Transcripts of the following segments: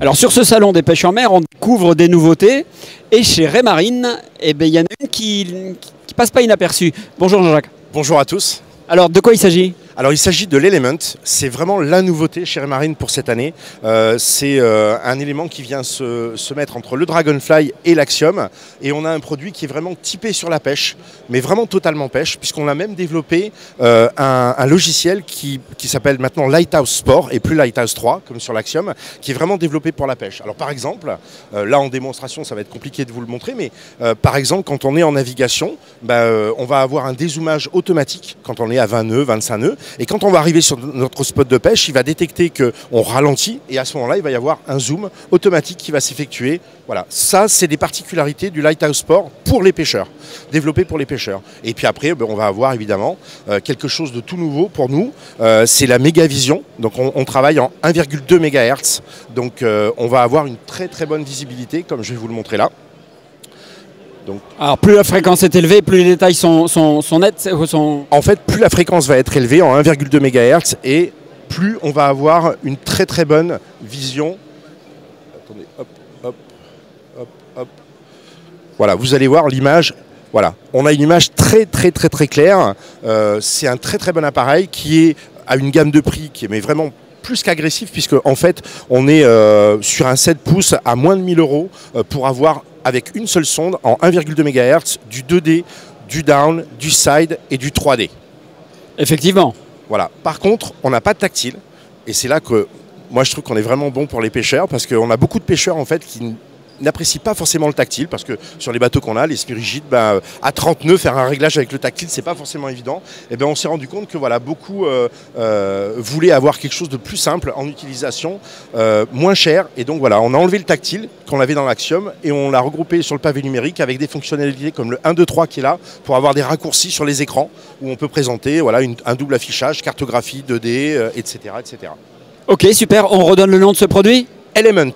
Alors sur ce salon des pêches en mer, on découvre des nouveautés. Et chez Raymarine, eh ben, il y en a une qui passe pas inaperçue. Bonjour Jean-Jacques. Bonjour à tous. Alors de quoi il s'agit ? Alors il s'agit de l'Element, c'est vraiment la nouveauté chez Raymarine pour cette année. C'est un élément qui vient se mettre entre le Dragonfly et l'Axiom. Et on a un produit qui est vraiment typé sur la pêche, mais vraiment totalement pêche, puisqu'on a même développé un logiciel qui s'appelle maintenant Lighthouse Sport et plus Lighthouse 3, comme sur l'Axiom, qui est vraiment développé pour la pêche. Alors par exemple, là en démonstration, ça va être compliqué de vous le montrer, mais par exemple, quand on est en navigation, on va avoir un dézoomage automatique quand on est à 20 nœuds, 25 nœuds. Et quand on va arriver sur notre spot de pêche, il va détecter qu'on ralentit et à ce moment-là, il va y avoir un zoom automatique qui va s'effectuer. Voilà, ça, c'est des particularités du Lighthouse Sport pour les pêcheurs, développé pour les pêcheurs. Et puis après, on va avoir évidemment quelque chose de tout nouveau pour nous, c'est la Mégavision. Donc on travaille en 1,2 MHz. Donc on va avoir une très très bonne visibilité, comme je vais vous le montrer là. Donc, alors plus la fréquence est élevée, plus les détails sont nets. En fait, plus la fréquence va être élevée en 1,2 MHz et plus on va avoir une très très bonne vision. Attendez, hop, hop, hop, hop. Voilà, vous allez voir l'image. Voilà, on a une image très très très très claire. C'est un très très bon appareil qui est à une gamme de prix qui est mais vraiment plus qu'agressif, puisque en fait on est sur un 7 pouces à moins de 1000 € pour avoir avec une seule sonde en 1,2 MHz du 2D, du down, du side et du 3D. Effectivement. Voilà. Par contre, on n'a pas de tactile et c'est là que moi je trouve qu'on est vraiment bon pour les pêcheurs, parce qu'on a beaucoup de pêcheurs en fait qui n'apprécient pas forcément le tactile, parce que sur les bateaux qu'on a, les spirigides, à 30 nœuds, faire un réglage avec le tactile, c'est pas forcément évident. Et on s'est rendu compte que voilà, beaucoup voulaient avoir quelque chose de plus simple en utilisation, moins cher. Et donc voilà, on a enlevé le tactile qu'on avait dans l'Axiom et on l'a regroupé sur le pavé numérique avec des fonctionnalités comme le 1, 2, 3 qui est là pour avoir des raccourcis sur les écrans où on peut présenter voilà, un double affichage, cartographie 2D, etc., etc. Ok, super. On redonne le nom de ce produit ? Element.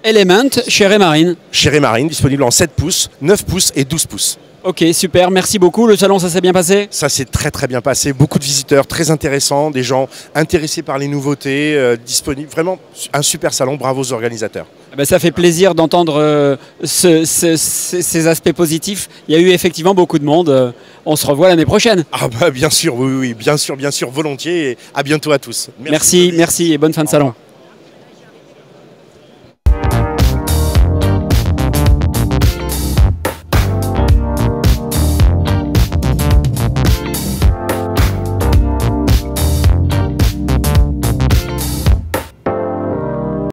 Element chez Raymarine. Chez Raymarine, disponible en 7 pouces, 9 pouces et 12 pouces. Ok, super, merci beaucoup. Le salon, ça s'est bien passé ? Ça s'est très très bien passé. Beaucoup de visiteurs très intéressants, des gens intéressés par les nouveautés, disponibles. Vraiment un super salon, bravo aux organisateurs. Ça fait plaisir d'entendre ces aspects positifs. Il y a eu effectivement beaucoup de monde. On se revoit l'année prochaine. Ah bien sûr, oui, bien sûr, volontiers. Et à bientôt à tous. Merci et bonne fin de salon.